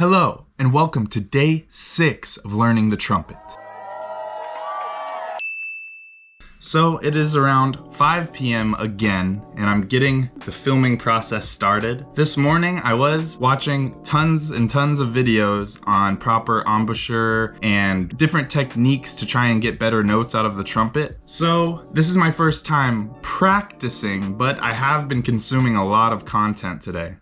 Hello, and welcome to day 6 of learning the trumpet. So it is around 5 p.m. again, and I'm getting the filming process started. This morning I was watching tons and tons of videos on proper embouchure and different techniques to try and get better notes out of the trumpet. So this is my first time practicing, but I have been consuming a lot of content today.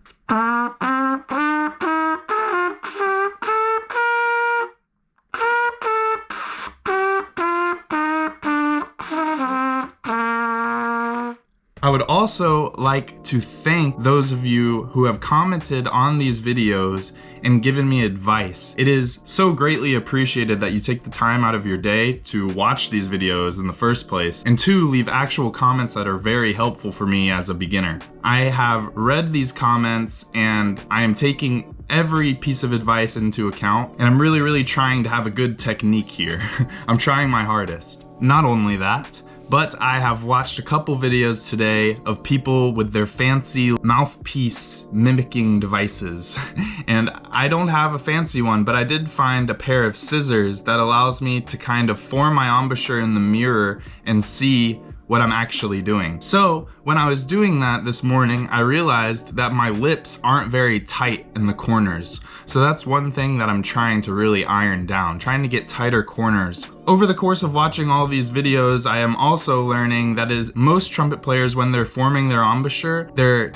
I would also like to thank those of you who have commented on these videos and given me advice. It is so greatly appreciated that you take the time out of your day to watch these videos in the first place, and to leave actual comments that are very helpful for me as a beginner. I have read these comments and I am taking every piece of advice into account, and I'm really trying to have a good technique here. I'm trying my hardest. Not only that, but I have watched a couple videos today of people with their fancy mouthpiece mimicking devices. And I don't have a fancy one, but I did find a pair of scissors that allows me to kind of form my embouchure in the mirror and see what I'm actually doing. So when I was doing that this morning, I realized that my lips aren't very tight in the corners. So that's one thing that I'm trying to really iron down, trying to get tighter corners. Over the course of watching all these videos, I am also learning that is most trumpet players, when they're forming their embouchure, they're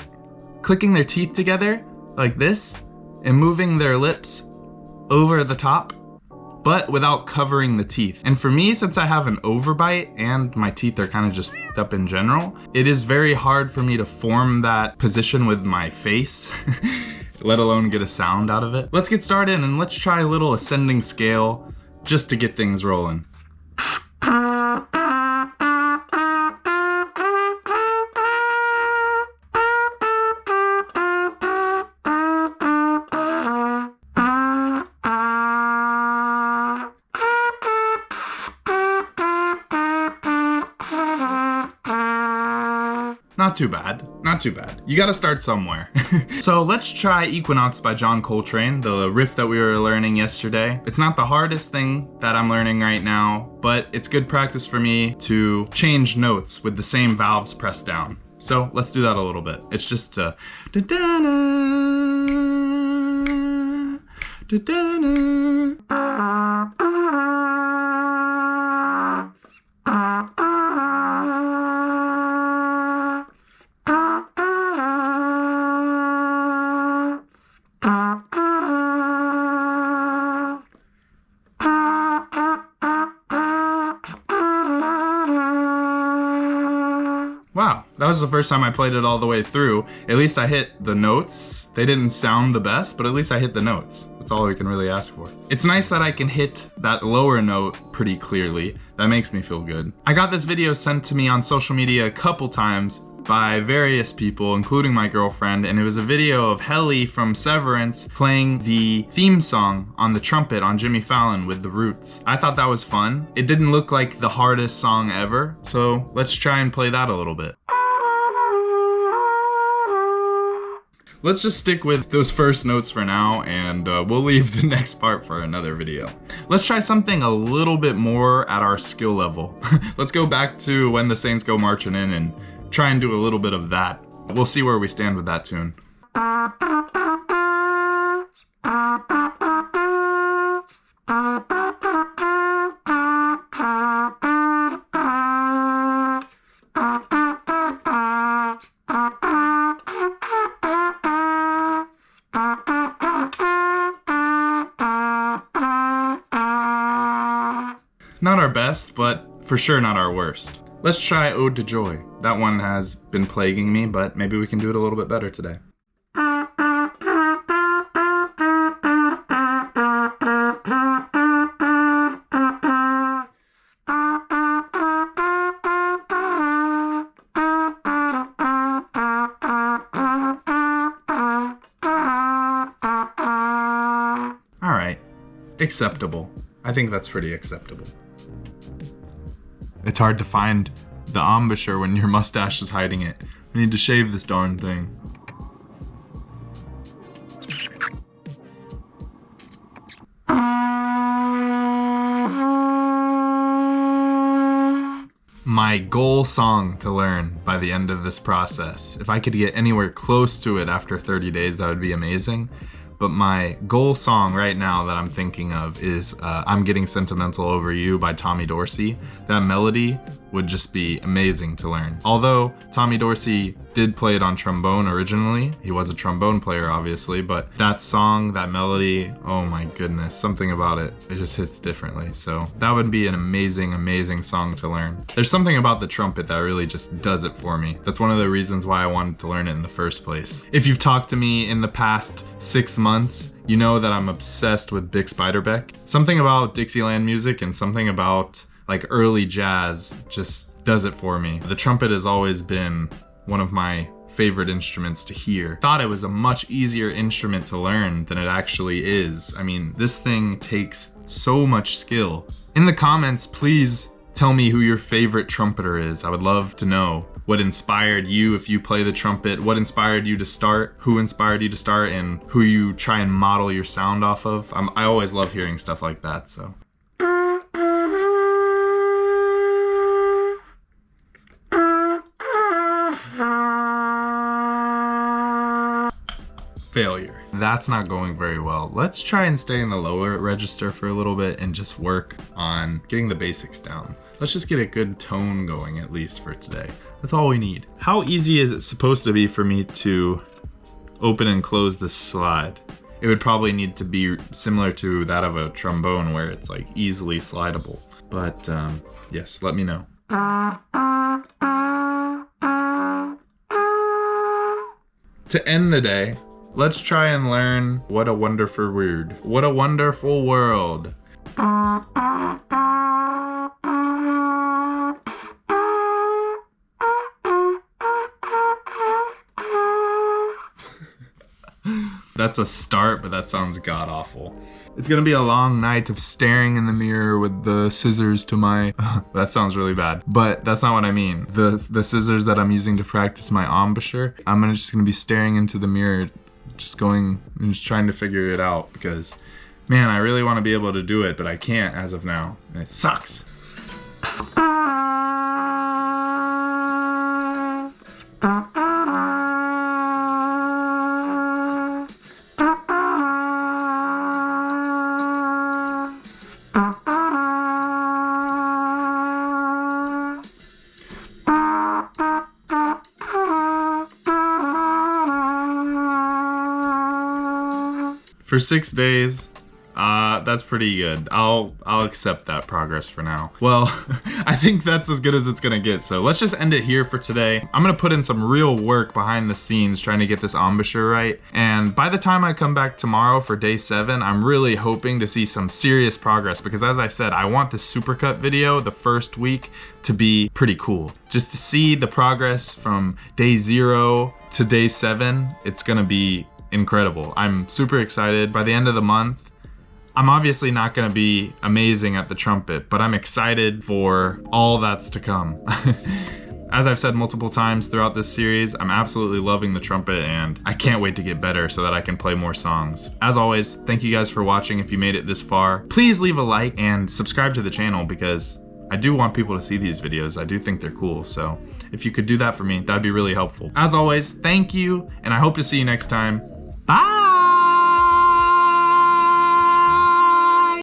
clicking their teeth together like this and moving their lips over the top, but without covering the teeth. And for me, since I have an overbite and my teeth are kind of just f***ed up in general, it is very hard for me to form that position with my face, let alone get a sound out of it. Let's get started and let's try a little ascending scale just to get things rolling. Not too bad, not too bad. You gotta start somewhere. So let's try Equinox by John Coltrane, the riff that we were learning yesterday. It's not the hardest thing that I'm learning right now, but it's good practice for me to change notes with the same valves pressed down. So let's do that a little bit. It's just Wow, that was the first time I played it all the way through. At least I hit the notes. They didn't sound the best, but at least I hit the notes. That's all we can really ask for. It's nice that I can hit that lower note pretty clearly. That makes me feel good. I got this video sent to me on social media a couple times by various people, including my girlfriend, and it was a video of Helly from Severance playing the theme song on the trumpet on Jimmy Fallon with the Roots. I thought that was fun. It didn't look like the hardest song ever, so let's try and play that a little bit. Let's just stick with those first notes for now, and we'll leave the next part for another video. Let's try something a little bit more at our skill level. Let's go back to When the Saints Go Marching In and try and do a little bit of that. We'll see where we stand with that tune. Not our best, but for sure not our worst. Let's try Ode to Joy. That one has been plaguing me, but maybe we can do it a little bit better today. All right, acceptable. I think that's pretty acceptable. It's hard to find the embouchure when your mustache is hiding it. I need to shave this darn thing. my goal song to learn by the end of this process. If I could get anywhere close to it after 30 days, that would be amazing. But my goal song right now that I'm thinking of is I'm Getting Sentimental Over You by Tommy Dorsey. That melody would just be amazing to learn. Although Tommy Dorsey did play it on trombone originally. He was a trombone player, obviously, but that song, that melody, oh my goodness, something about it just hits differently. So that would be an amazing, amazing song to learn. There's something about the trumpet that really just does it for me. That's one of the reasons why I wanted to learn it in the first place. If you've talked to me in the past 6 months, you know that I'm obsessed with Bix Beiderbecke. Something about Dixieland music and something about like early jazz just does it for me. The trumpet has always been one of my favorite instruments to hear. Thought it was a much easier instrument to learn than it actually is. I mean, this thing takes so much skill. In the comments, please tell me who your favorite trumpeter is. I would love to know what inspired you if you play the trumpet, what inspired you to start, who inspired you to start, and who you try and model your sound off of. I always love hearing stuff like that, so. Failure. That's not going very well. Let's try and stay in the lower register for a little bit and just work on getting the basics down. Let's just get a good tone going, at least for today. That's all we need. How easy is it supposed to be for me to open and close this slide? It would probably need to be similar to that of a trombone where it's like easily slidable. But yes, let me know. To end the day, let's try and learn What a Wonderful Word. What a Wonderful World. That's a start, but that sounds god-awful. It's gonna be a long night of staring in the mirror with the scissors to my... that sounds really bad, but that's not what I mean. The scissors that I'm using to practice my embouchure, I'm just gonna be staring into the mirror, just going and just trying to figure it out because, man, I really want to be able to do it, but I can't as of now, and it sucks. For 6 days, that's pretty good. I'll accept that progress for now. Well, I think that's as good as it's gonna get, so let's just end it here for today. I'm gonna put in some real work behind the scenes trying to get this embouchure right, and by the time I come back tomorrow for day 7, I'm really hoping to see some serious progress because, as I said, I want this supercut video the first week to be pretty cool. Just to see the progress from day 0 to day 7, it's gonna be incredible. I'm super excited. By the end of the month, I'm obviously not going to be amazing at the trumpet, but I'm excited for all that's to come. As I've said multiple times throughout this series, I'm absolutely loving the trumpet and I can't wait to get better so that I can play more songs. As always, thank you guys for watching. If you made it this far, please leave a like and subscribe to the channel because I do want people to see these videos. I do think they're cool, so if you could do that for me, that'd be really helpful. As always, thank you, and I hope to see you next time. Bye!